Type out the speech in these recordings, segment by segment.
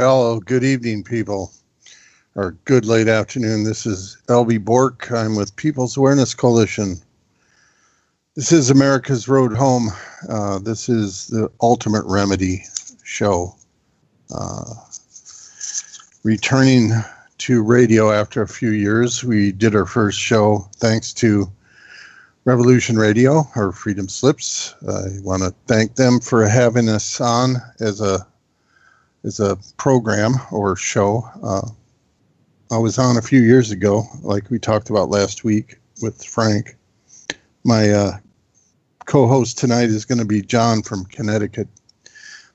Well, good evening, people, or good late afternoon. This is L.B. Bork. I'm with People's Awareness Coalition. This is America's Road Home. This is the Ultimate Remedy show. Returning to radio after a few years, we did our first show thanks to Revolution Radio, or Freedom Slips. I want to thank them for having us on as a program or show. I was on a few years ago, like we talked about last week with Frank. My co-host tonight is going to be John from Connecticut,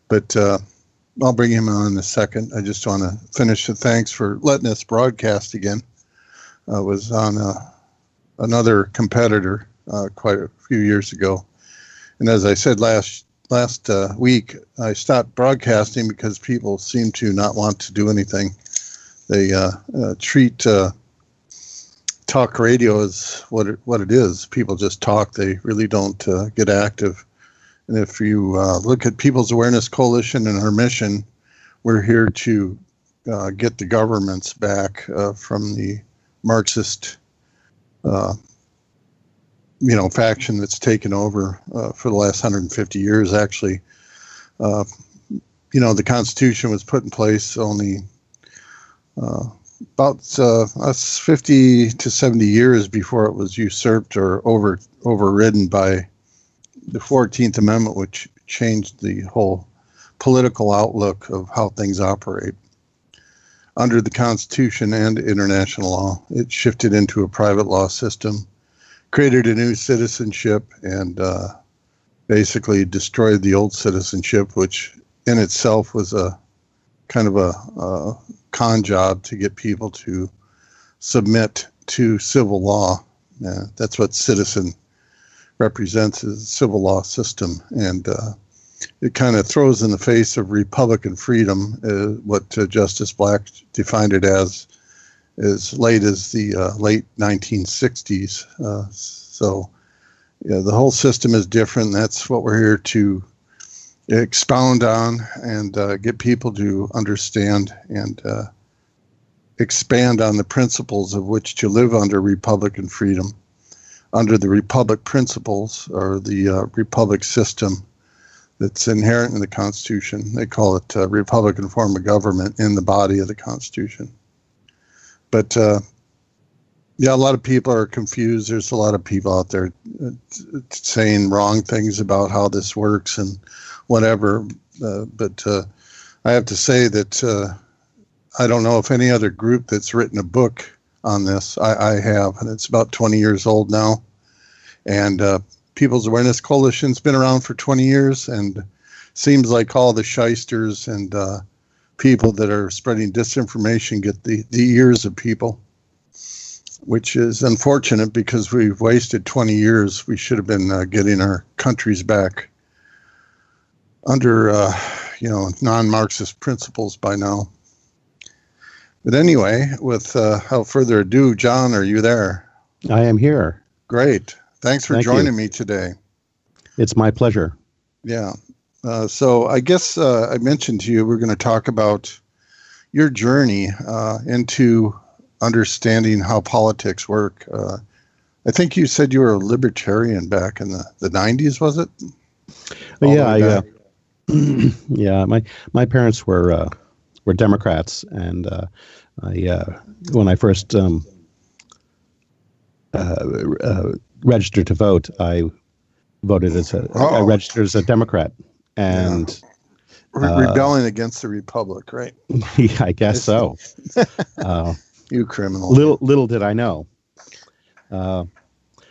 but I'll bring him on in a second. I just want to finish the thanks for letting us broadcast again. I was on another competitor quite a few years ago, and as I said last week, I stopped broadcasting because people seem to not want to do anything. They treat talk radio as what it is. People just talk. They really don't get active. And if you look at People's Awareness Coalition and our mission, we're here to get the governments back from the Marxist faction that's taken over for the last 150 years, actually. The Constitution was put in place only about 50 to 70 years before it was usurped or overridden by the 14th Amendment, which changed the whole political outlook of how things operate. Under the Constitution and international law, it shifted into a private law system, created a new citizenship, and basically destroyed the old citizenship, which in itself was a kind of a con job to get people to submit to civil law. That's what citizen represents, is a civil law system. And it kind of throws in the face of Republican freedom, what Justice Black defined it as late as the late 1960s. The whole system is different. That's what we're here to expound on and get people to understand and expand on the principles of which to live under Republican freedom, under the Republic principles, or the Republic system that's inherent in the Constitution. They call it Republican form of government in the body of the Constitution. But a lot of people are confused. There's a lot of people out there saying wrong things about how this works and whatever. But I have to say that I don't know if any other group that's written a book on this. I have, and it's about 20 years old now. And People's Awareness Coalition's been around for 20 years, and seems like all the shysters and people that are spreading disinformation get the ears of people, which is unfortunate because we've wasted 20 years. We should have been getting our countries back under, non-Marxist principles by now. But anyway, without further ado, John, are you there? I am here. Great. Thanks for joining me today. It's my pleasure. Yeah. So I guess I mentioned to you we're going to talk about your journey into understanding how politics work. I think you said you were a libertarian back in the 90s, was it? My parents were Democrats, and when I first registered to vote, I registered as a Democrat, and rebelling against the Republic, right? Yeah, I guess so. You criminal! Little did I know. But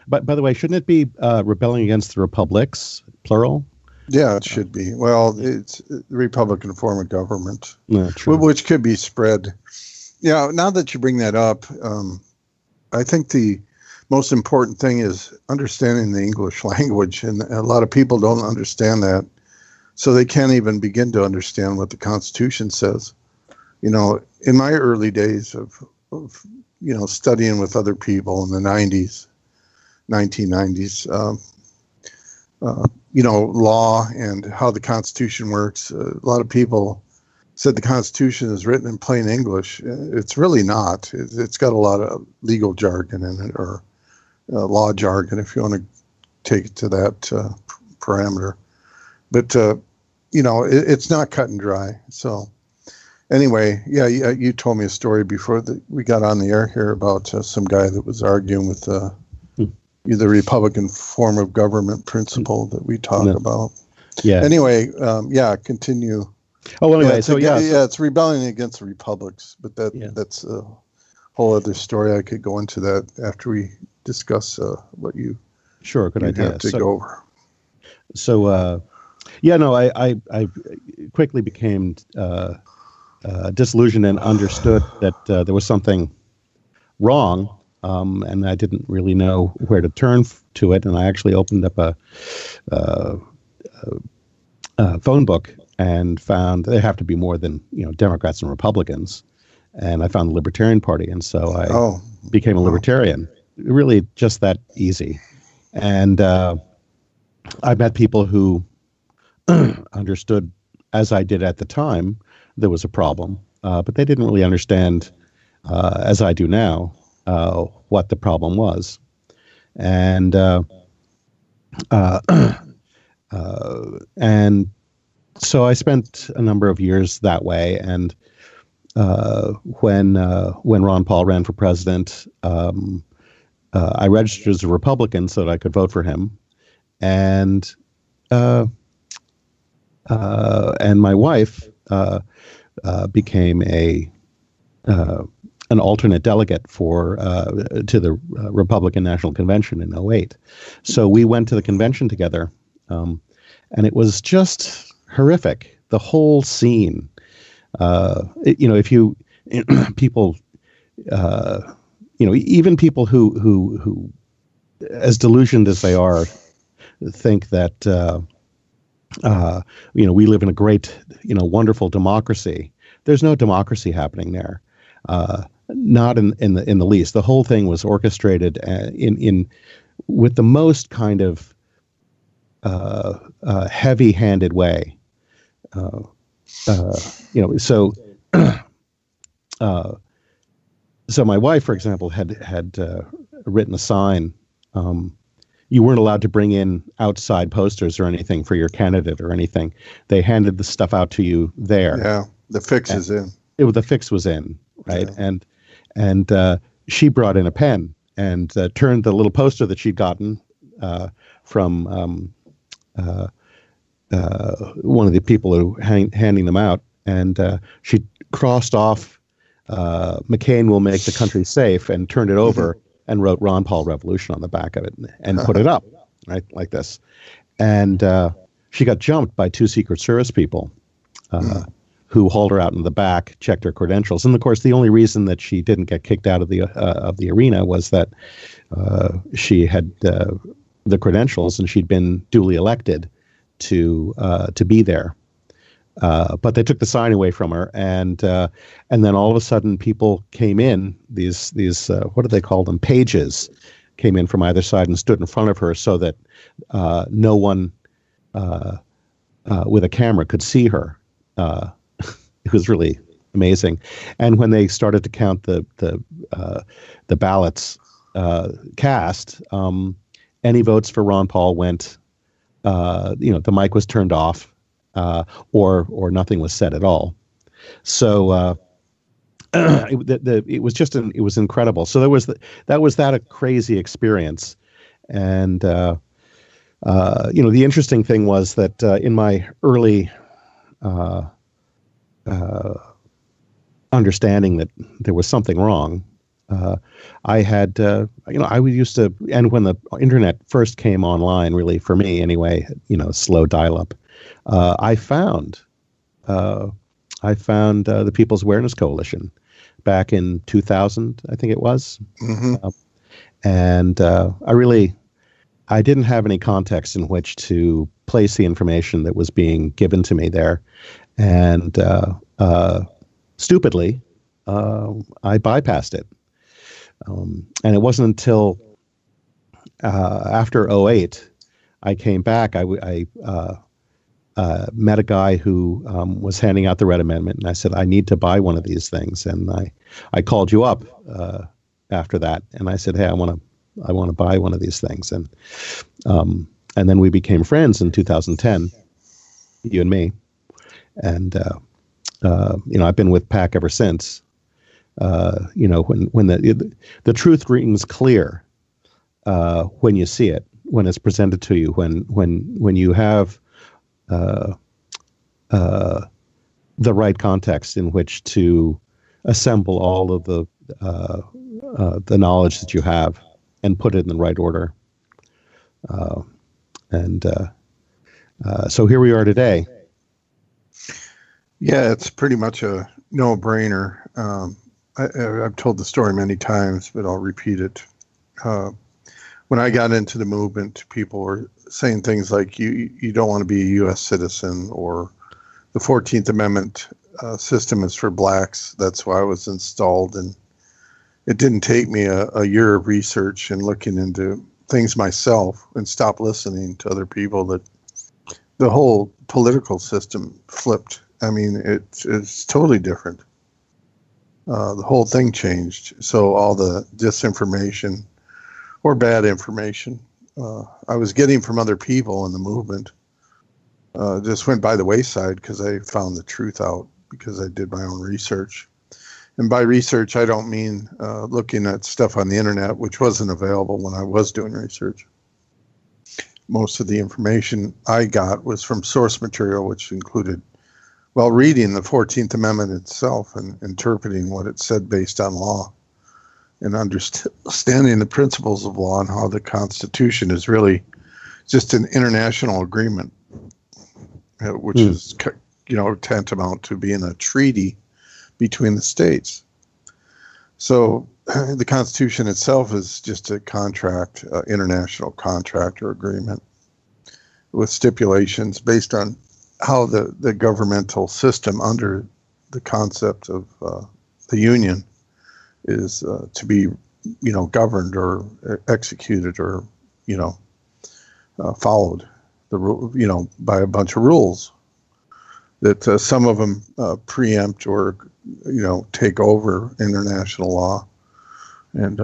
by the way, shouldn't it be rebelling against the republics, plural? Yeah, it should be. Well, it's the Republican form of government, which could be spread. Yeah, now that you bring that up, I think the most important thing is understanding the English language, and a lot of people don't understand that, so they can't even begin to understand what the Constitution says. In my early days of studying with other people in the 1990s, law and how the Constitution works, a lot of people said the Constitution is written in plain English. It's really not. It's got a lot of legal jargon in it, or law jargon, if you want to take it to that parameter. But, it's not cut and dry. So anyway, yeah, you told me a story before that we got on the air here about some guy that was arguing with the Republican form of government principle that we talk about. Yeah. Anyway, continue. Oh, well, anyway, it's rebelling against the republics, but that's a whole other story. I could go into that after we discuss what you good idea have to go over. So, I quickly became disillusioned and understood that there was something wrong, and I didn't really know where to turn to it. And I actually opened up a phone book and found there have to be more than Democrats and Republicans, and I found the Libertarian Party, and so I became a libertarian. Really, just that easy. And I met people who understood, as I did at the time, there was a problem, but they didn't really understand, as I do now, what the problem was. And so I spent a number of years that way. And when Ron Paul ran for president, I registered as a Republican so that I could vote for him. And my wife became an alternate delegate to the Republican National Convention in '08. So we went to the convention together, and it was just horrific. The whole scene. If you people, even people who, as delusioned as they are, think that we live in a great, wonderful democracy. There's no democracy happening there. Not in the least. The whole thing was orchestrated with the most kind of heavy-handed way. So my wife, for example, had written a sign. You weren't allowed to bring in outside posters or anything for your candidate or anything. They handed the stuff out to you there. Yeah, the fix is in. The fix was in, right? Yeah. And she brought in a pen and turned the little poster that she'd gotten from one of the people who handing them out, and she crossed off "McCain will make the country safe" and turned it over and wrote "Ron Paul Revolution" on the back of it and put it up, right, like this. And she got jumped by 2 Secret Service people who hauled her out in the back, checked her credentials. And of course, the only reason that she didn't get kicked out of the arena was that she had the credentials and she'd been duly elected to be there. But they took the sign away from her, and then all of a sudden, people came in. These what do they call them? Pages came in from either side and stood in front of her so that no one with a camera could see her. It was really amazing. And when they started to count the ballots cast, any votes for Ron Paul went. The mic was turned off. Or nothing was said at all. So it was incredible. So that was a crazy experience, and the interesting thing was that in my early understanding that there was something wrong, I had I used to, and when the internet first came online, really for me anyway, slow dial-up. I found the People's Awareness Coalition back in 2000, I think it was. Mm-hmm. And I didn't have any context in which to place the information that was being given to me there. And stupidly, I bypassed it. And it wasn't until after '08 I came back. met a guy who was handing out the Red Amendment, and I said, I need to buy one of these things. And I called you up after that, and I said, hey, I want to buy one of these things. And then we became friends in 2010, you and me. And I've been with PAC ever since. When the truth rings clear when you see it, when it's presented to you, when you have the right context in which to assemble all of the knowledge that you have and put it in the right order. So here we are today. Yeah, it's pretty much a no-brainer. I've told the story many times, but I'll repeat it. When I got into the movement, people were saying things like, you don't want to be a U.S. citizen, or the 14th Amendment system is for blacks. That's why I was installed. And it didn't take me a year of research and looking into things myself and stop listening to other people that the whole political system flipped. I mean, it's totally different. The whole thing changed. So all the disinformation or bad information I was getting from other people in the movement just went by the wayside because I found the truth out because I did my own research. And by research, I don't mean looking at stuff on the internet, which wasn't available when I was doing research. Most of the information I got was from source material, which included, well, reading the 14th Amendment itself and interpreting what it said based on law, and understanding the principles of law and how the Constitution is really just an international agreement, which is, tantamount to being a treaty between the states. So the Constitution itself is just a contract, international contract or agreement with stipulations based on how the governmental system under the concept of the Union is to be, governed or executed or, followed by a bunch of rules that some of them preempt or, take over international law. And,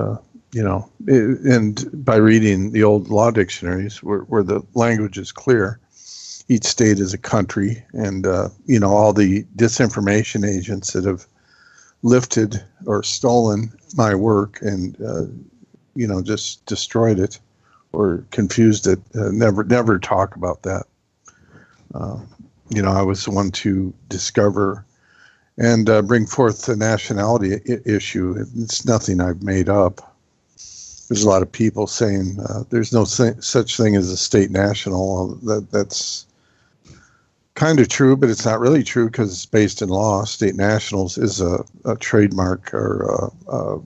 and by reading the old law dictionaries where the language is clear, each state is a country, and, all the disinformation agents that have lifted or stolen my work and, just destroyed it or confused it, never talk about that. I was the one to discover and bring forth the nationality issue. It's nothing I've made up. There's a lot of people saying there's no such thing as a state national. That's kind of true, but it's not really true because it's based in law. State nationals is a trademark or a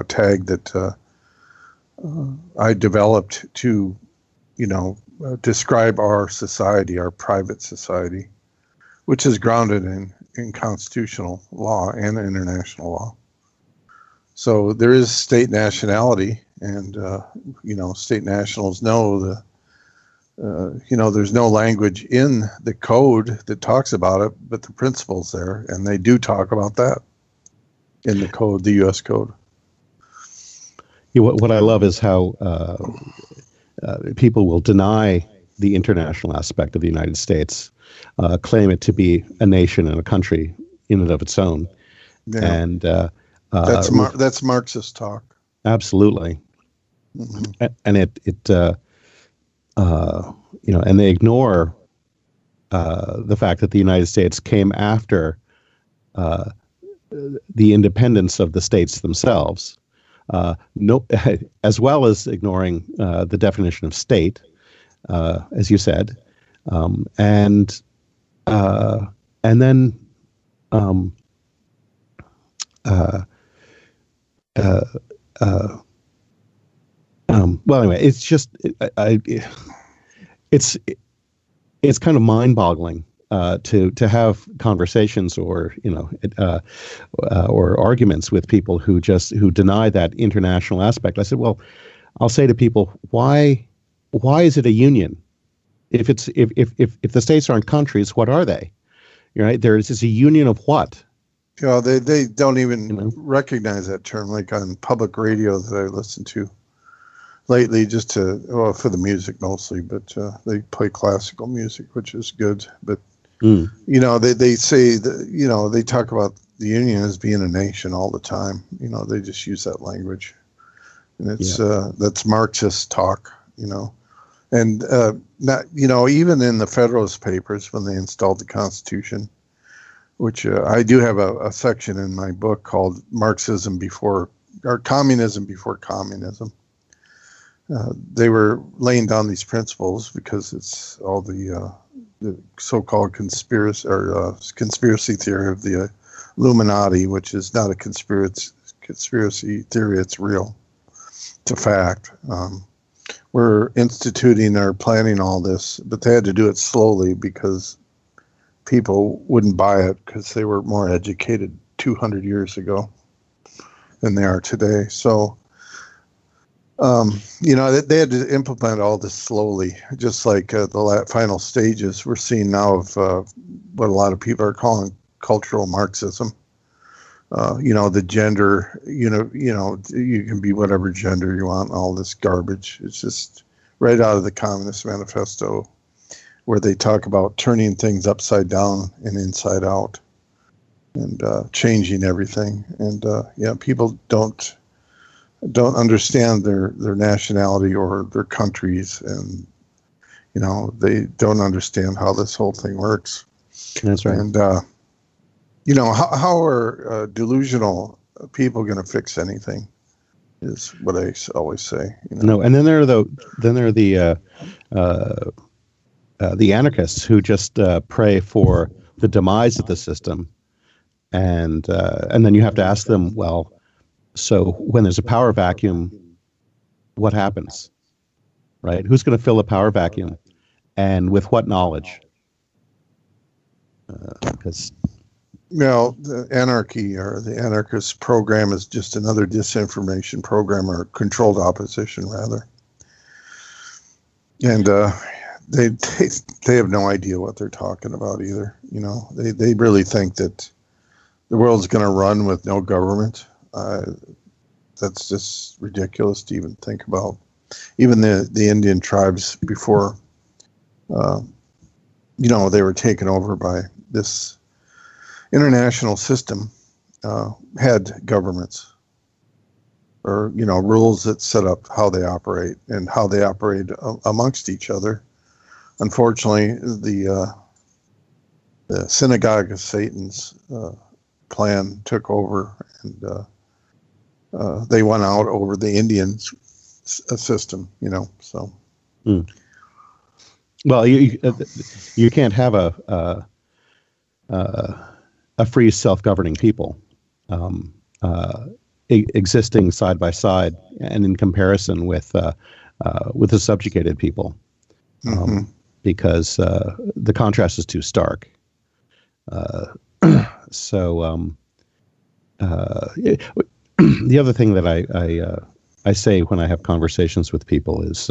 tag that I developed to, describe our society, our private society, which is grounded in constitutional law and international law. So there is state nationality, and state nationals know there's no language in the code that talks about it, but the principle's there, and they do talk about that in the code, the U.S. code. What I love is how people will deny the international aspect of the United States, claim it to be a nation and a country in and of its own. Yeah. And that's Marxist talk. Absolutely. Mm-hmm. And and they ignore the fact that the United States came after the independence of the states themselves. As well as ignoring the definition of state, as you said, and then well, anyway, it's just it's kind of mind-boggling to have conversations or or arguments with people who deny that international aspect. I said, well, I'll say to people, why is it a union? if the states aren't countries, what are they? Right? There's a union of what? They don't even recognize that term, like on public radio that I listen to lately, just for the music mostly, but they play classical music, which is good. But, they say that, they talk about the union as being a nation all the time. They just use that language. And it's that's Marxist talk, And, not, even in the Federalist Papers, when they installed the Constitution, which I do have a section in my book called Communism Before Communism. They were laying down these principles because it's all the so-called conspiracy theory of the Illuminati, which is not a conspiracy theory, it's real. It's a fact. We're instituting or planning all this, but they had to do it slowly because people wouldn't buy it because they were more educated 200 years ago than they are today. So, they had to implement all this slowly, just like the final stages we're seeing now of what a lot of people are calling cultural Marxism. The gender, you can be whatever gender you want, all this garbage. It's just right out of the Communist Manifesto, where they talk about turning things upside down and inside out and changing everything. And people don't understand their nationality or their countries, and they don't understand how this whole thing works. That's right. And how are delusional people going to fix anything? Is what I always say. No, and then there are the anarchists who just pray for the demise of the system, and then you have to ask them, well, so when there's a power vacuum, what happens, right? Who's going to fill a power vacuum, and with what knowledge? Because the anarchy or the anarchist program is just another disinformation program, or controlled opposition, rather. And they have no idea what they're talking about either. They really think that the world's going to run with no government. That's just ridiculous to even think about. Even the Indian tribes before, they were taken over by this international system, had governments or, rules that set up how they operate and how they operate amongst each other. Unfortunately, the synagogue of Satan's plan took over, and they won out over the Indian system, so. Well, you can't have a free self-governing people existing side by side and in comparison with the subjugated people, because the contrast is too stark. So the other thing that I say when I have conversations with people is,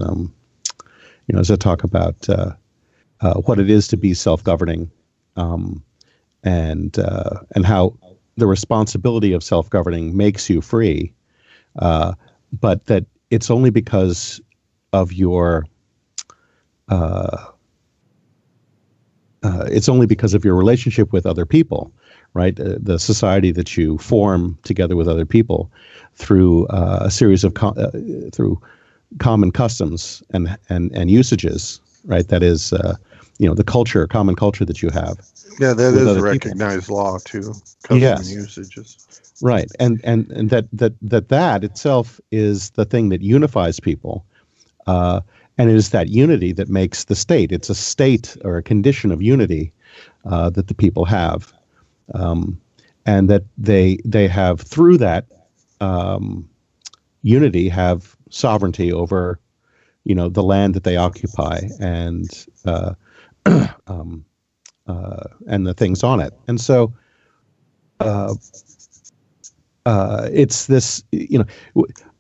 as I talk about what it is to be self-governing, and how the responsibility of self-governing makes you free, but that it's only because of your relationship with other people, right? The society that you form together with other people through a series of through common customs and usages, right? That is, the common culture that you have. Yeah, that is recognized law too. Custom and usages. Right, and that itself is the thing that unifies people, and it is that unity that makes the state. It's a state or a condition of unity that the people have, and that they have through that unity have sovereignty over, the land that they occupy and the things on it. And so it's this,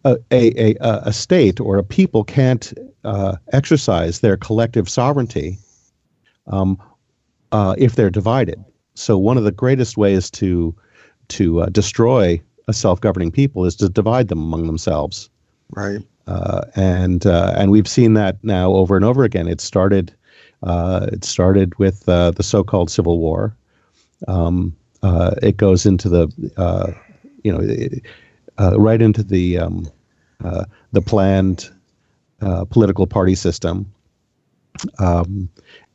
a state or a people can't exercise their collective sovereignty if they're divided. So one of the greatest ways to destroy a self-governing people is to divide them among themselves. Right. And we've seen that now over and over again. It started with the so-called Civil War. It goes into right into the planned political party system,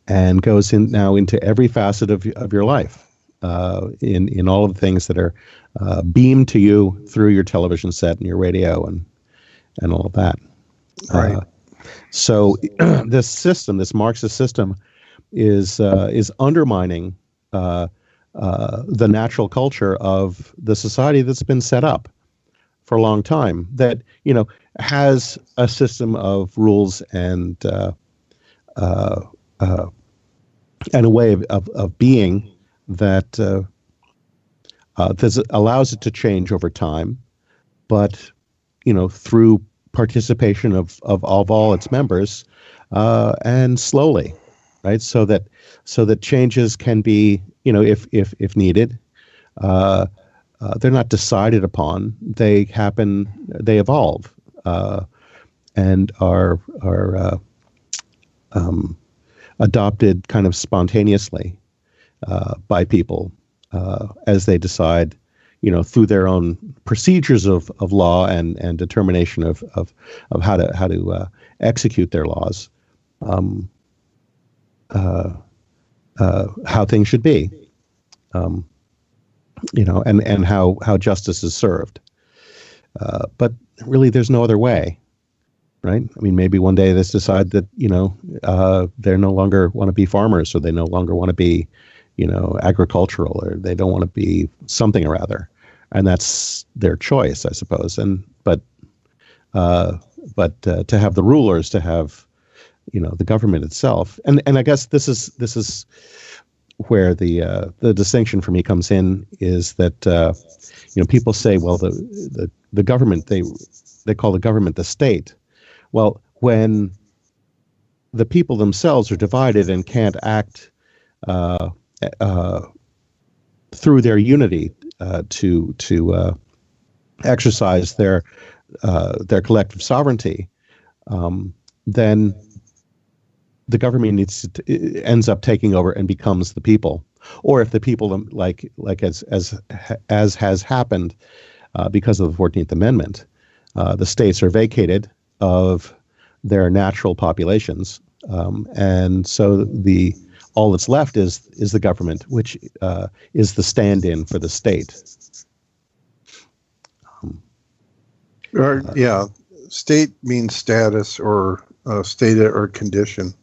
and goes in now into every facet of your life, in all of the things that are beamed to you through your television set and your radio and all of that. Right. So this system, this Marxist system, is undermining the natural culture of the society that's been set up for a long time, that has a system of rules and a way of being that allows it to change over time, but through participation of all its members, and slowly, right? So that changes can be, if needed, they're not decided upon. They happen. They evolve, and are adopted kind of spontaneously by people as they decide, through their own procedures of law and determination of how to execute their laws, how things should be, and how justice is served. But really, there's no other way, right? I mean, maybe one day they decide that they no longer want to be farmers, or they no longer want to be agricultural, or they don't want to be something or other, and that's their choice, I suppose. But to have the rulers, to have the government itself, and I guess this is where the distinction for me comes in, is that people say, well, the government, they call the government the state. Well, when the people themselves are divided and can't act through their unity to exercise their collective sovereignty, then the government ends up taking over and becomes the people. Or if the people, like as has happened because of the 14th Amendment, the states are vacated of their natural populations, and so all that's left is the government, which is the stand-in for the state. State means status or state or condition.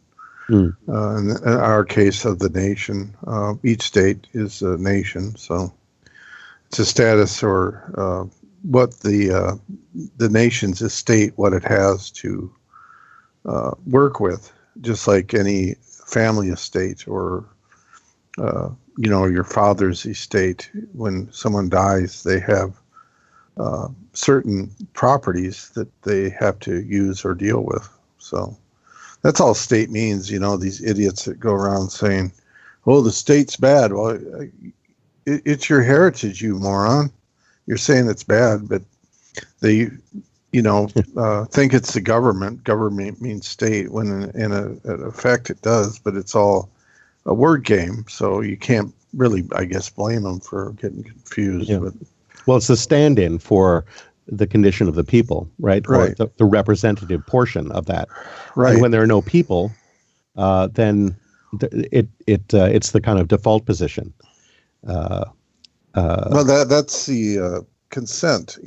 In our case of the nation, each state is a nation, so it's a status or what the nation's estate, what it has to work with, just like any family estate or your father's estate. When someone dies, they have certain properties that they have to use or deal with. So that's all state means. These idiots that go around saying, "Oh, the state's bad." Well, it's your heritage, you moron. You're saying it's bad, but they, think it's the government. Government means state, when in effect it does, but it's all a word game. So you can't really, I guess, blame them for getting confused. Yeah. But, well, it's the stand-in for the condition of the people, right? Right. Or the representative portion of that. Right. And when there are no people, then it's the kind of default position. Well, that's the consent,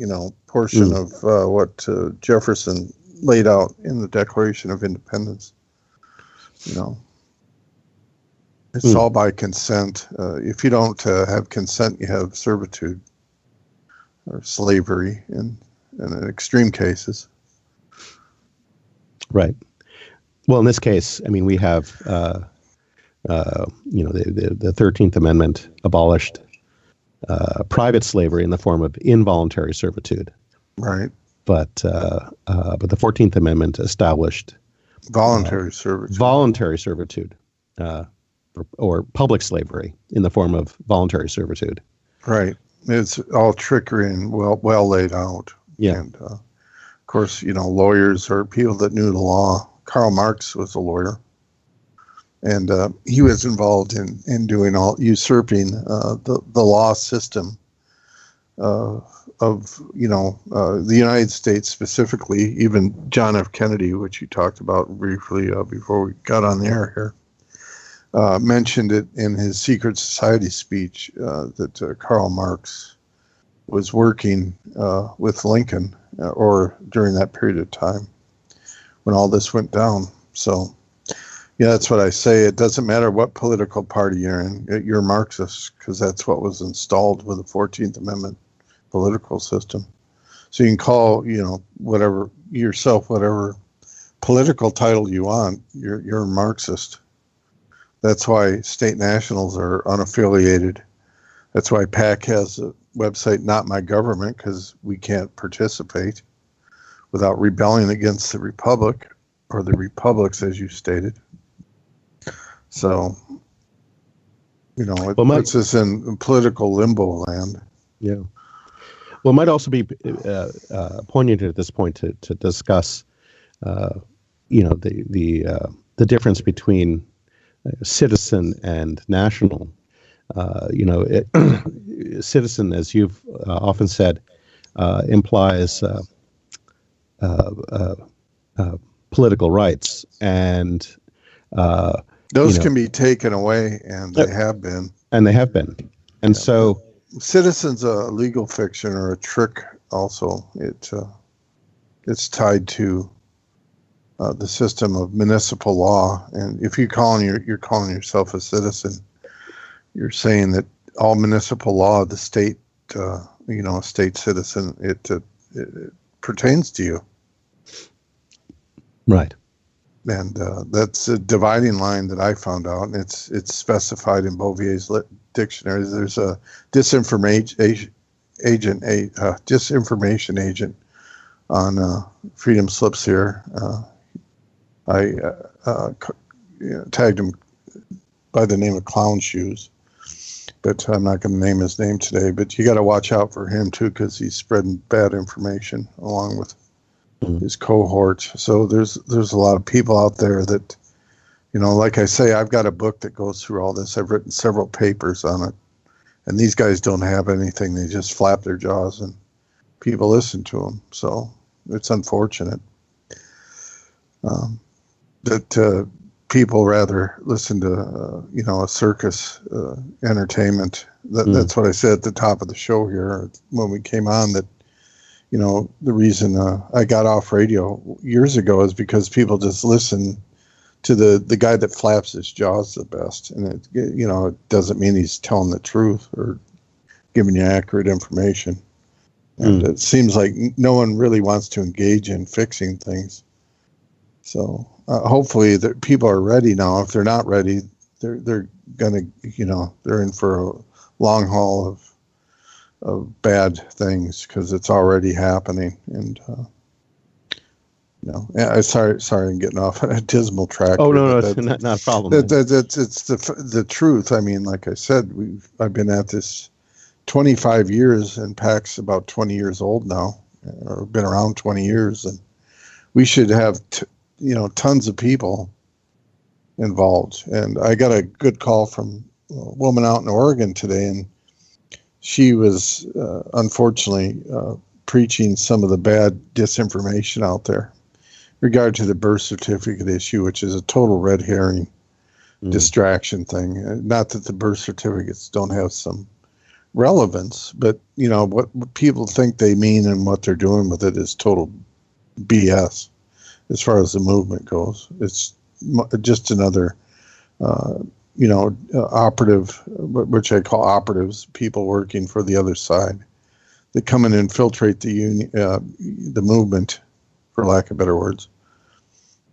portion of what Jefferson laid out in the Declaration of Independence. It's all by consent. If you don't have consent, you have servitude or slavery in extreme cases. Right. Well, in this case, I mean, we have, the 13th Amendment abolished private slavery in the form of involuntary servitude. Right. But the 14th Amendment established Voluntary servitude. Voluntary servitude, or public slavery in the form of voluntary servitude. Right. It's all trickery and well laid out. Yeah. And of course, lawyers are people that knew the law. Karl Marx was a lawyer, and he was involved in doing usurping the law system of the United States, specifically. Even John F. Kennedy, which you talked about briefly before we got on the air here, mentioned it in his Secret Society speech that Karl Marx was working with Lincoln or during that period of time when all this went down. So, yeah, that's what I say. It doesn't matter what political party you're in. You're Marxist, because that's what was installed with the 14th Amendment political system. So you can call, whatever political title you want. You're a Marxist. That's why state nationals are unaffiliated. That's why PAC has a website, Not My Government, because we can't participate without rebelling against the Republic, or the Republics, as you stated. So, it puts us in political limbo land. Yeah. Well, it might also be poignant at this point to discuss, the difference between citizen and national. Citizen, as you've often said, implies political rights, and those can be taken away, and they have been. And so, citizen's a legal fiction or a trick. Also, it's tied to the system of municipal law. And if you're calling yourself a citizen, you're saying that all municipal law of the state, a state citizen, it pertains to you. Right. And that's a dividing line that I found out, and it's specified in Bovier's dictionary. There's a disinformation agent on freedom slips here. I tagged him by the name of Clown Shoes, but I'm not going to name his name today. But you got to watch out for him too, because he's spreading bad information along with his cohort. So there's a lot of people out there that, like I say, I've got a book that goes through all this. I've written several papers on it, and these guys don't have anything. They just flap their jaws, and people listen to them. So it's unfortunate that people rather listen to, a circus entertainment. That's what I said at the top of the show here when we came on, that, the reason I got off radio years ago is because people just listen to the guy that flaps his jaws the best. And it doesn't mean he's telling the truth or giving you accurate information. And it seems like no one really wants to engage in fixing things. So hopefully people are ready now. If they're not ready, they're gonna, they're in for a long haul of bad things, because it's already happening. And sorry, I'm getting off on a dismal track. Oh no, it's not a problem. It's the truth. I mean, like I said, I've been at this 25 years, and PAC's about 20 years old now, or been around 20 years, and we should have tons of people involved. And I got a good call from a woman out in Oregon today, and she was unfortunately preaching some of the bad disinformation out there in regard to the birth certificate issue, which is a total red herring distraction thing. Not that the birth certificates don't have some relevance, but what people think they mean and what they're doing with it is total BS as far as the movement goes. It's just another operative, which I call operatives, people working for the other side, that come and infiltrate the movement, for lack of better words.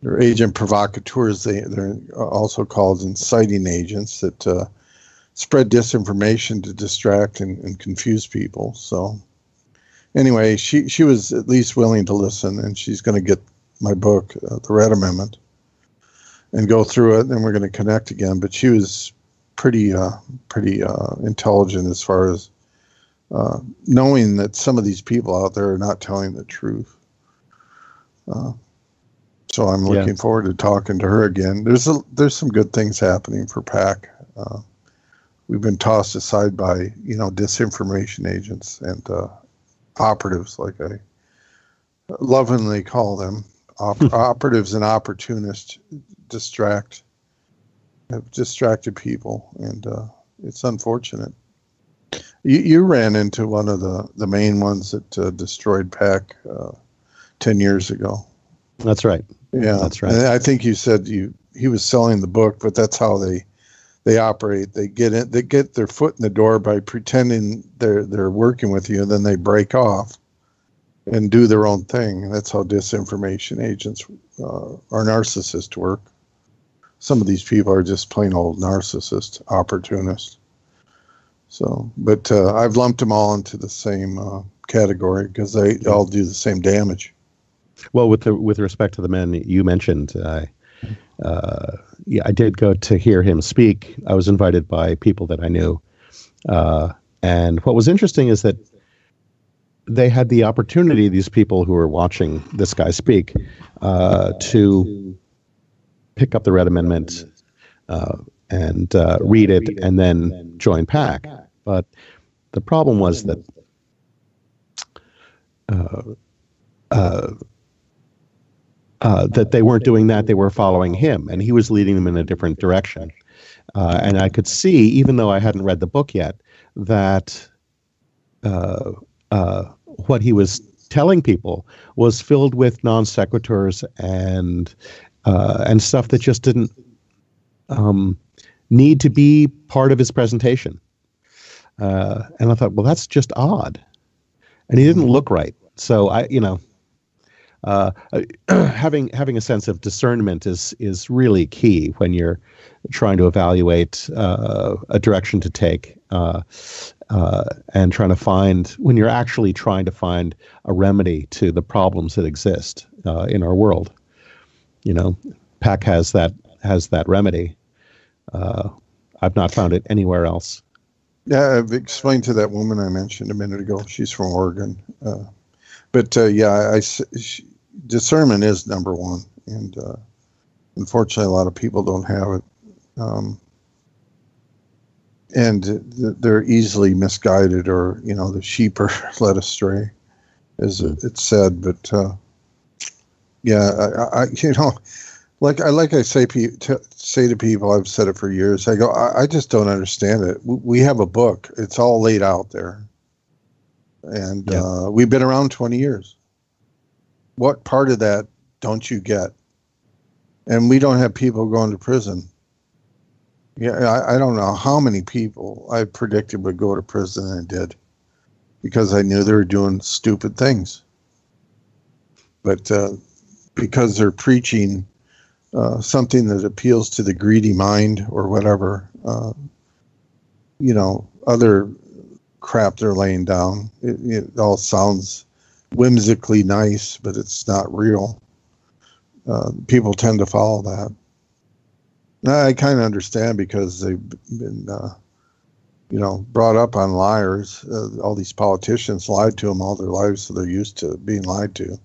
They're agent provocateurs. They're also called inciting agents that spread disinformation to distract and confuse people. So anyway, she was at least willing to listen, and she's going to get my book, The Red Amendment. and go through it, and then we're going to connect again. But she was pretty intelligent as far as knowing that some of these people out there are not telling the truth. So I'm looking forward to talking to her again. There's some good things happening for PAC. We've been tossed aside by disinformation agents and operatives, like I lovingly call them. Operatives and opportunists have distracted people, and it's unfortunate. You ran into one of the main ones that destroyed PAC 10 years ago. That's right. Yeah, that's right. And I think you said he was selling the book, but that's how they operate. They get their foot in the door by pretending they're working with you, and then they break off and do their own thing. That's how disinformation agents or narcissists work. Some of these people are just plain old narcissists, opportunists. So, but I've lumped them all into the same category because they all do the same damage. Well, with respect to the men you mentioned, I did go to hear him speak. I was invited by people that I knew, and what was interesting is that they had the opportunity, these people who were watching this guy speak, to pick up the Red Amendment and read it and then join PAC. But the problem was that that they weren't doing that. They were following him, and he was leading them in a different direction. And I could see, even though I hadn't read the book yet, that what he was telling people was filled with non sequiturs and stuff that just didn't need to be part of his presentation. And I thought, well, that's just odd. And he didn't look right. So having a sense of discernment is really key when you're trying to evaluate a direction to take, and when you're actually trying to find a remedy to the problems that exist in our world. PAC has that remedy. I've not found it anywhere else. Yeah, I've explained to that woman I mentioned a minute ago. She's from Oregon. Discernment is number one, and unfortunately, a lot of people don't have it, and they're easily misguided, or the sheep are led astray, as it's said. But I say to people, I've said it for years. I go, I just don't understand it. We have a book; it's all laid out there, and we've been around 20 years. What part of that don't you get? And we don't have people going to prison. Yeah, I don't know how many people I predicted would go to prison and did, because I knew they were doing stupid things. But because they're preaching something that appeals to the greedy mind or whatever, other crap they're laying down, it all sounds whimsically nice, but it's not real. People tend to follow that. Now, I kind of understand, because they've been, brought up on liars. All these politicians lied to them all their lives, so they're used to being lied to.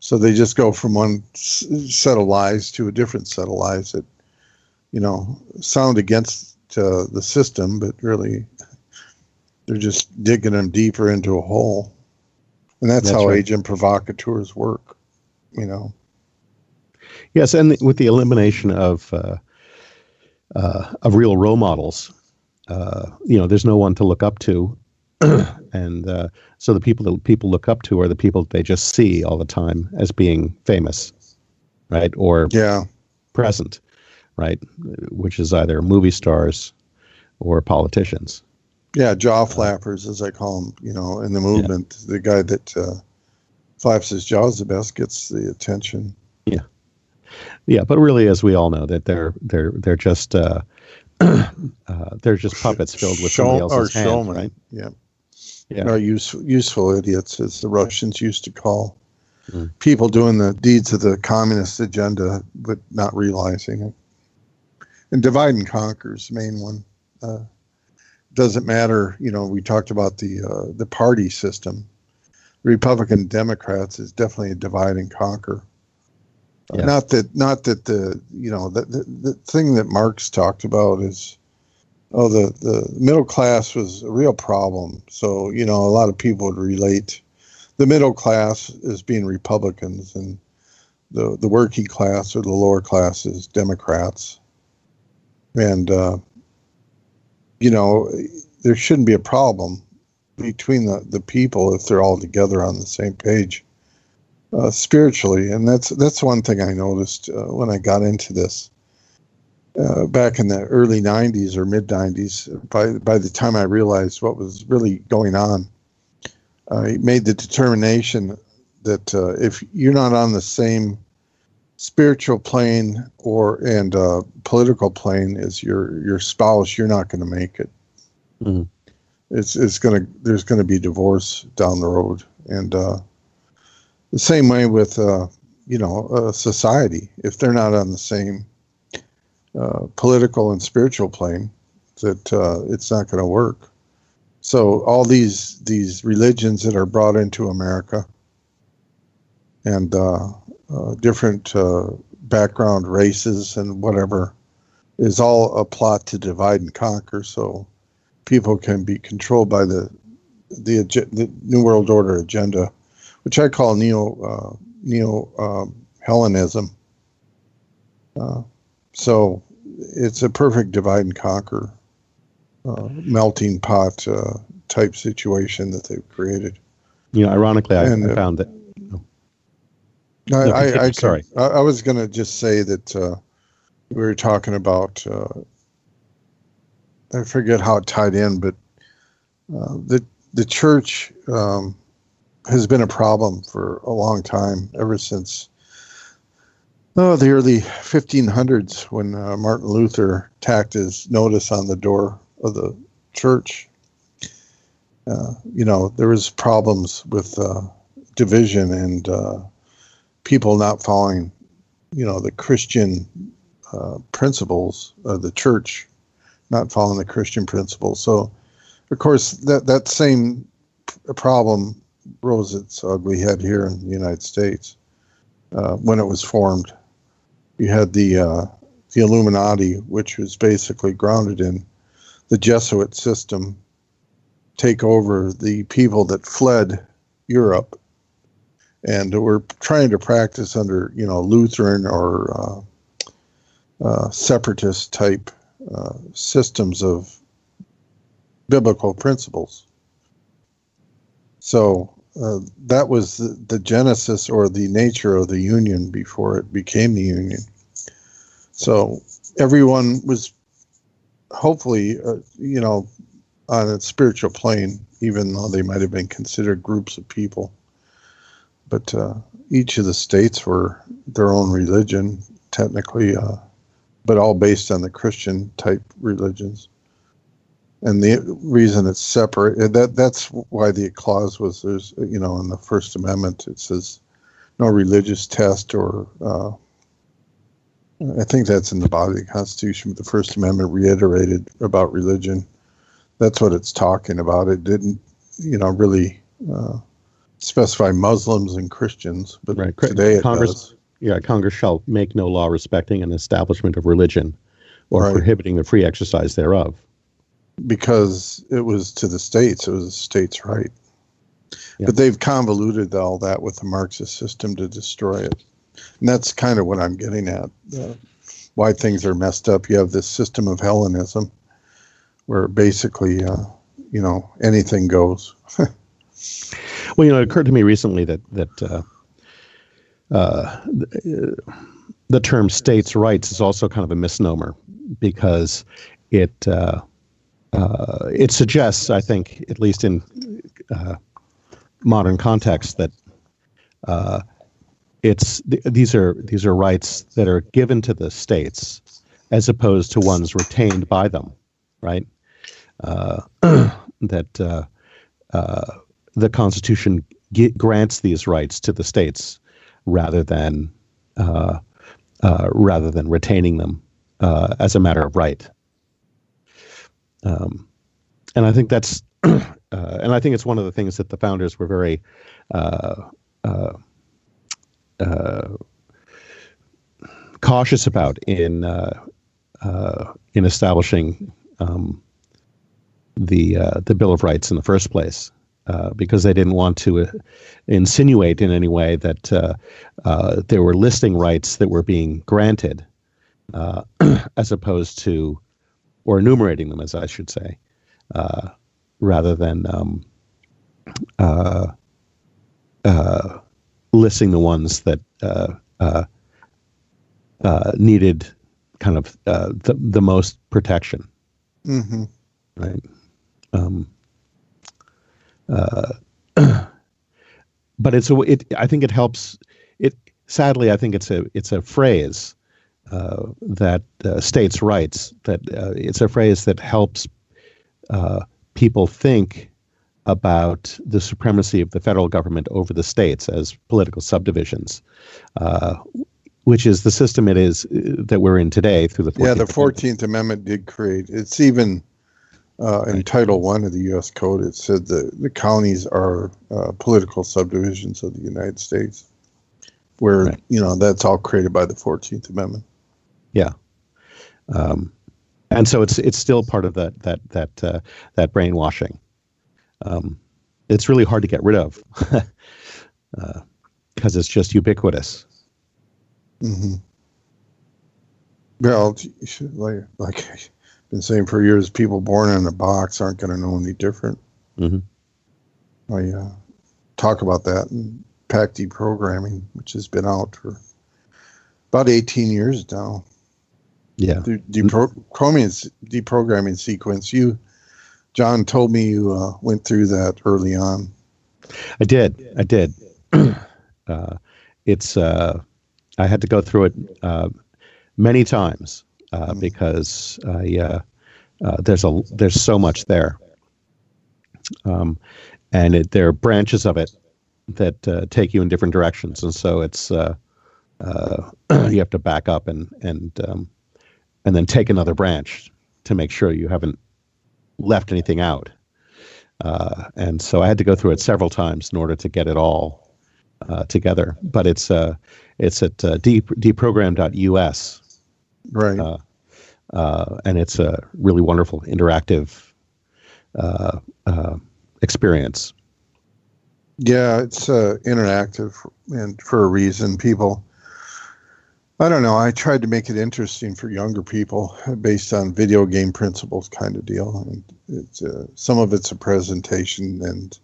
So they just go from one set of lies to a different set of lies that, sound against the system, but really they're just digging them deeper into a hole. And that's how right. Agent provocateurs work, Yes, and with the elimination of real role models, there's no one to look up to, and so the people that people look up to are the people that they just see all the time as being famous, right? Or present, right? Which is either movie stars or politicians. Yeah, jaw flappers, as I call them, in the movement. The guy that flaps his jaws the best gets the attention. Yeah, but really, as we all know, that they're just puppets filled with somebody else's hands, showman, right? Yeah. Or useful idiots, as the Russians used to call people doing the deeds of the communist agenda, but not realizing it. And divide and conquer is the main one. Doesn't matter, we talked about the party system. Republican Democrats is definitely a divide and conquer. Yeah. Not that the thing that Marx talked about is, the middle class was a real problem. So, a lot of people would relate the middle class as being Republicans and the working class or the lower class is Democrats. And, there shouldn't be a problem between the people if they're all together on the same page spiritually. And that's one thing I noticed when I got into this back in the early 90s or mid 90s. By the time I realized what was really going on, I made the determination that if you're not on the same spiritual plane and political plane as your spouse, you're not going to make it. Mm-hmm. There's going to be divorce down the road, and the same way with society. If they're not on the same political and spiritual plane, that it's not going to work. So all these religions that are brought into America, and different background races and whatever, is all a plot to divide and conquer. So people can be controlled by the New World Order agenda, which I call neo Hellenism. So it's a perfect divide and conquer, melting pot type situation that they've created. Ironically, I found that. Sorry. I was going to just say that we were talking about. I forget how it tied in, but the church has been a problem for a long time, ever since the early 1500s, when Martin Luther tacked his notice on the door of the church. There was problems with division and people not following, the Christian principles of the church, not following the Christian principles. So, of course, that same problem rose its ugly head here in the United States when it was formed. You had the Illuminati, which was basically grounded in the Jesuit system, take over the people that fled Europe and were trying to practice under, Lutheran or separatist type systems of biblical principles. So that was the genesis or the nature of the union before it became the union. So everyone was hopefully, on a spiritual plane, even though they might have been considered groups of people. But each of the states were their own religion, technically, but all based on the Christian type religions. And the reason it's separate, that's why the clause was, there's, in the First Amendment, it says no religious test or, I think that's in the body of the Constitution, but the First Amendment reiterated about religion. That's what it's talking about. It didn't, really specify Muslims and Christians, but right. Today Congress, it does. Yeah, Congress shall make no law respecting an establishment of religion or right. prohibiting the free exercise thereof. Because it was to the states, it was a states' right. Yeah. But they've convoluted all that with the Marxist system to destroy it. And that's kind of what I'm getting at, why things are messed up. You have this system of Hellenism where basically, anything goes. Well, it occurred to me recently that the term states' rights is also kind of a misnomer because it suggests, I think, at least in modern context, that these are rights that are given to the states as opposed to ones retained by them, right? That the Constitution grants these rights to the states rather than retaining them as a matter of right. And I think that's and I think it's one of the things that the founders were very cautious about in establishing the Bill of Rights in the first place, because they didn't want to insinuate in any way that there were listing rights that were being granted, as opposed to, or enumerating them, as I should say, rather than listing the ones that needed kind of the most protection. Mm-hmm. Right. But I think it helps. Sadly, I think it's a phrase that states' rights. That it's a phrase that helps people think about the supremacy of the federal government over the states as political subdivisions, which is the system it is that we're in today through the 14th Yeah, the 14th Amendment did create. It's even in Title I of the U.S. Code. It said the counties are political subdivisions of the United States, where that's all created by the 14th Amendment. Yeah. And so it's still part of that brainwashing. It's really hard to get rid of because it's just ubiquitous. Mm-hmm. Well, like I've been saying for years, people born in a box aren't going to know any different. Mm-hmm. I talk about that in PAC deprogramming, which has been out for about 18 years now. Yeah. The deprogramming sequence. John told me you went through that early on. I did. It's I had to go through it many times because there's so much there, and there are branches of it that take you in different directions, and so it's you have to back up and then take another branch to make sure you haven't left anything out. And so I had to go through it several times in order to get it all together. But it's at deprogram.us. Right. And it's a really wonderful interactive experience. Yeah, it's interactive, and for a reason. People, I don't know, I tried to make it interesting for younger people based on video game principles kind of deal. And it's some of it's a presentation, and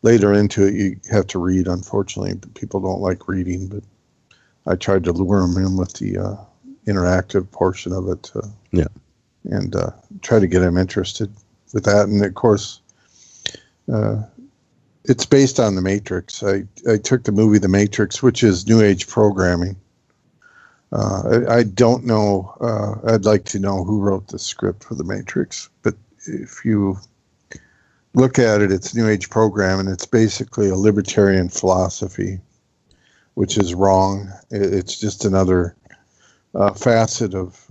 later into it you have to read. Unfortunately, people don't like reading, but I tried to lure them in with the interactive portion of it. And try to get them interested with that. And of course, it's based on The Matrix. I took the movie The Matrix, which is New Age programming. I don't know. I'd like to know who wrote the script for The Matrix. But if you look at it, it's New Age programming. It's basically a libertarian philosophy, which is wrong. It's just another facet of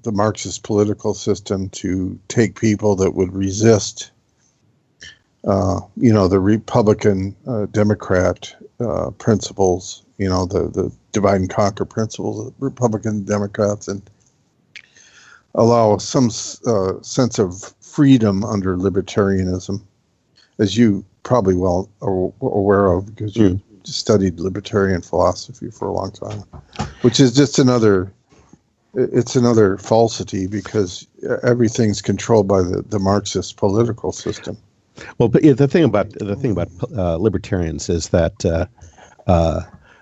the Marxist political system to take people that would resist, the Republican Democrat principles, the divide and conquer principles of Republican Democrats, and allow some sense of freedom under libertarianism, as you probably well are aware of because you studied libertarian philosophy for a long time, which is just another falsity because everything's controlled by the Marxist political system. Well, but the thing about libertarians is that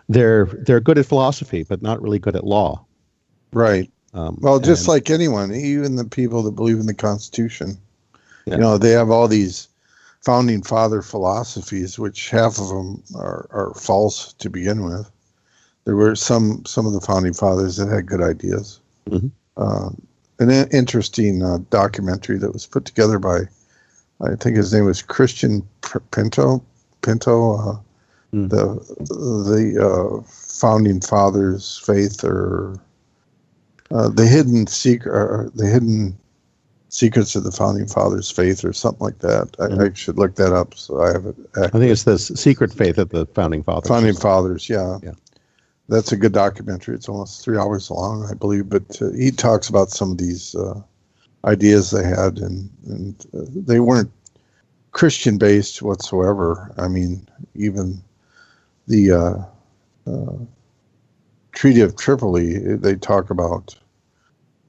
they're good at philosophy, but not really good at law. Right. Well, just like anyone, even the people that believe in the Constitution, they have all these founding father philosophies, which half of them are false to begin with. There were some of the founding fathers that had good ideas. Mm-hmm. An interesting documentary that was put together by, I think his name was Christian Pinto, the founding fathers' faith, or the hidden secrets of the founding fathers' faith, or something like that. I should look that up so I have it accurate. I think it's the secret faith of the founding fathers. Founding fathers, yeah. Yeah. That's a good documentary. It's almost 3 hours long, I believe, but he talks about some of these ideas they had, and they weren't Christian-based whatsoever. I mean, even the Treaty of Tripoli, they talk about,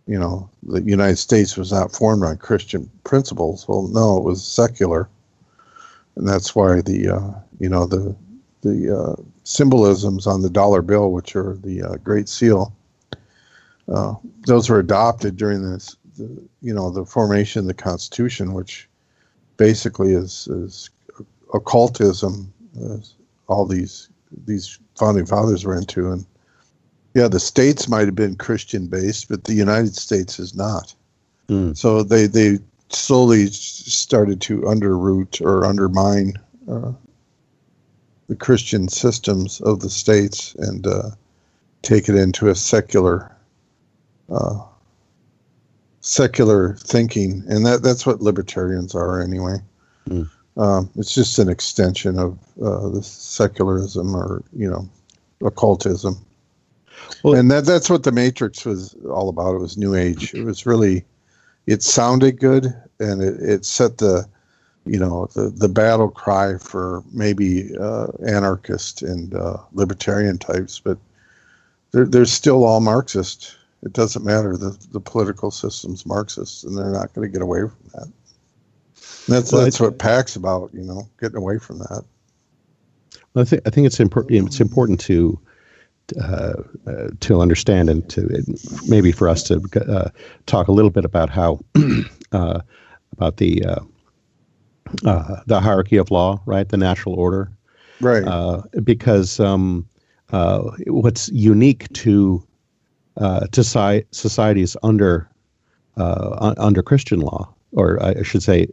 the United States was not formed on Christian principles. Well, no, it was secular, and that's why the symbolisms on the dollar bill, which are the Great Seal, those were adopted during the formation of the Constitution, which basically is occultism, all these founding fathers were into. And yeah, the states might have been Christian based, but the United States is not. So they slowly started to underroot or undermine the Christian systems of the states and take it into a secular thinking, and that's what libertarians are anyway. It's just an extension of the secularism, or occultism. Well, and that's what the Matrix was all about. It was New Age. It was really, it sounded good, and it set the battle cry for maybe anarchist and libertarian types, but they're still all Marxist. It doesn't matter. The political system's Marxist, and they're not going to get away from that. And that's what PAC's about, getting away from that. Well, I think it's important to understand, and to maybe for us to talk a little bit about how about the hierarchy of law, right? The natural order, right? Because what's unique to societies under Christian law, or I should say,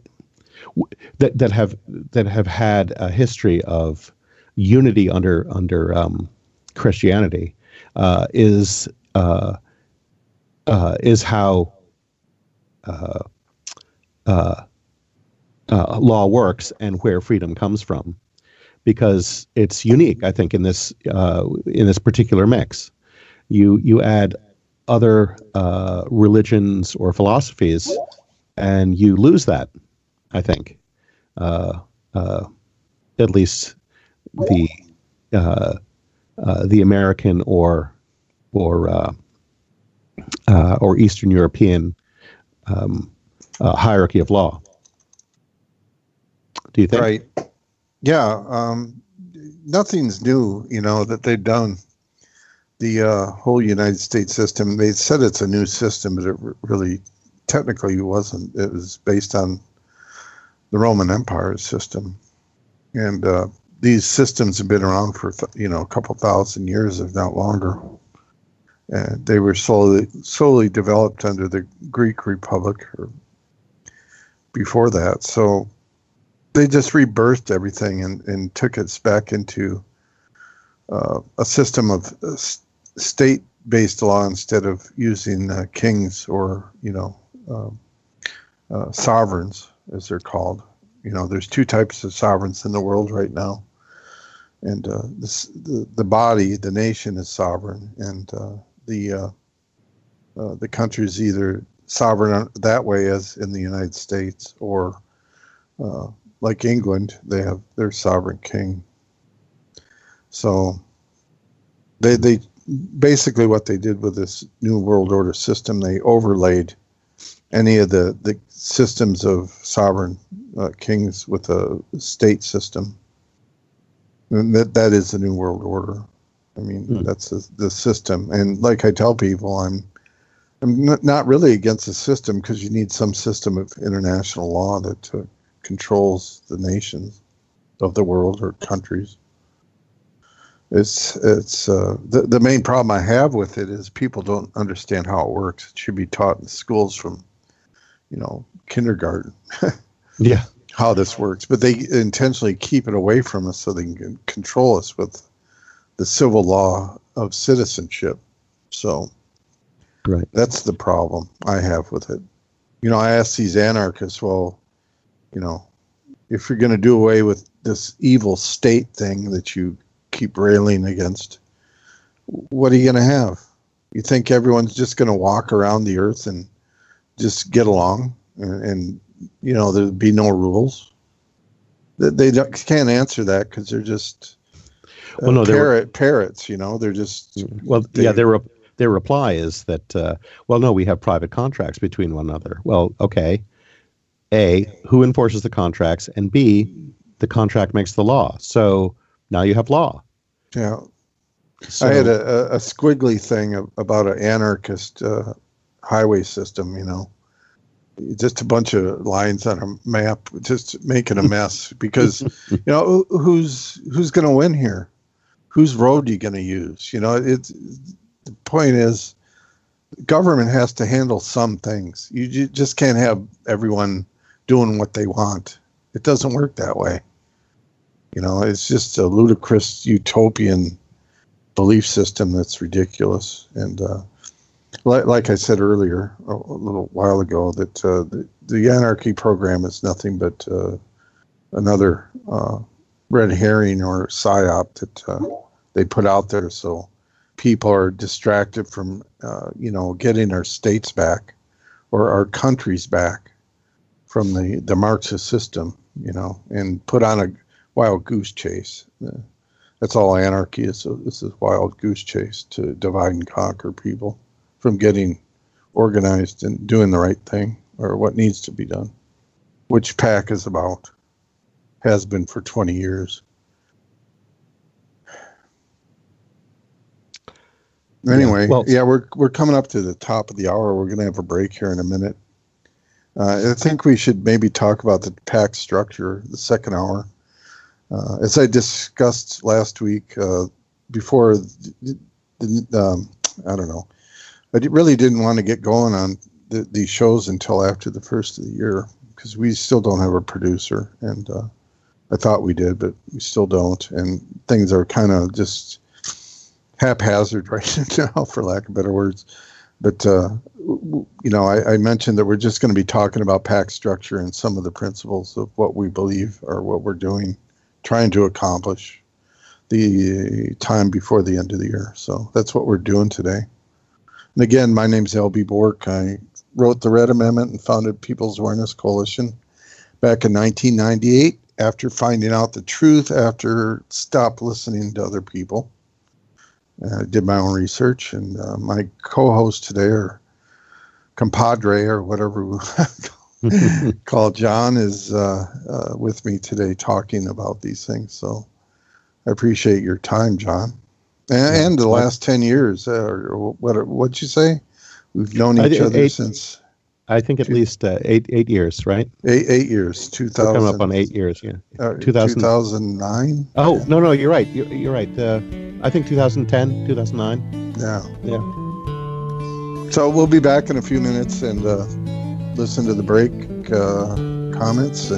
that have had a history of unity under Christianity, is how law works and where freedom comes from, because it's unique, I think, in this particular mix. You add other religions or philosophies, and you lose that, I think. At least the American or Eastern European hierarchy of law. Do you think? Right. Yeah. Nothing's new, that they've done. The whole United States system, they said it's a new system, but it really technically wasn't. It was based on the Roman Empire system. And these systems have been around for, a couple thousand years, if not longer. And they were slowly developed under the Greek Republic or before that. So they just rebirthed everything and took us back into a system of state-based law instead of using kings or, sovereigns, as they're called. There's two types of sovereigns in the world right now. And the body, the nation, is sovereign, and the country is either sovereign that way, as in the United States, or like England, they have their sovereign king. So they basically, what they did with this New World Order system, they overlaid any of the systems of sovereign kings with a state system. And that is the New World Order. I mean, that's the system. And like I tell people, I'm not really against the system, because you need some system of international law that controls the nations of the world, or countries. It's the main problem I have with it is people don't understand how it works. It should be taught in schools from, kindergarten. Yeah. how this works, but they intentionally keep it away from us so they can control us with the civil law of citizenship. So Right. that's the problem I have with it. I ask these anarchists, well, if you're going to do away with this evil state thing that you keep railing against, what are you going to have? You think everyone's just going to walk around the earth and just get along and there'd be no rules? They can't answer that because they're just parrots. They're just their reply is that no, we have private contracts between one another. Well, okay. A, who enforces the contracts, and B, the contract makes the law. So now you have law. Yeah. So, I had a squiggly thing about an anarchist highway system, just a bunch of lines on a map, just making a mess because, who's going to win here? Whose road are you going to use? The point is government has to handle some things. You just can't have everyone doing what they want. It doesn't work that way. It's just a ludicrous utopian belief system that's ridiculous. And like I said earlier, a little while ago, that the anarchy program is nothing but another red herring or psyop that they put out there so people are distracted from, getting our states back or our countries back from the Marxist system, and put on a wild goose chase. That's all anarchy is. So this is wild goose chase to divide and conquer people from getting organized and doing the right thing or what needs to be done, which PAC is about, has been for 20 years. Anyway, we're coming up to the top of the hour. We're going to have a break here in a minute. I think we should maybe talk about the PAC structure, the second hour. As I discussed last week, before, I don't know, I really didn't want to get going on these shows until after the first of the year because we still don't have a producer, and I thought we did, but we still don't, and things are kind of just haphazard right now, for lack of better words. But, I mentioned that we're just going to be talking about PAC structure and some of the principles of what we believe or what we're doing, trying to accomplish the time before the end of the year. So that's what we're doing today. And again, my name's L.B. Bork. I wrote the Red Amendment and founded People's Awareness Coalition back in 1998 after finding out the truth, after stopped listening to other people. I did my own research, and my co-host today, or compadre, or whatever we call John, is with me today talking about these things. So I appreciate your time, John, and the last 10 years. What'd you say? We've known each other since. I think at least 8 years, right? 8 years. 2000. We're coming up on 8 years. Yeah. 2009. Oh no, you're right. You're right. I think 2010, 2009. Yeah. Yeah. So we'll be back in a few minutes and listen to the break comments.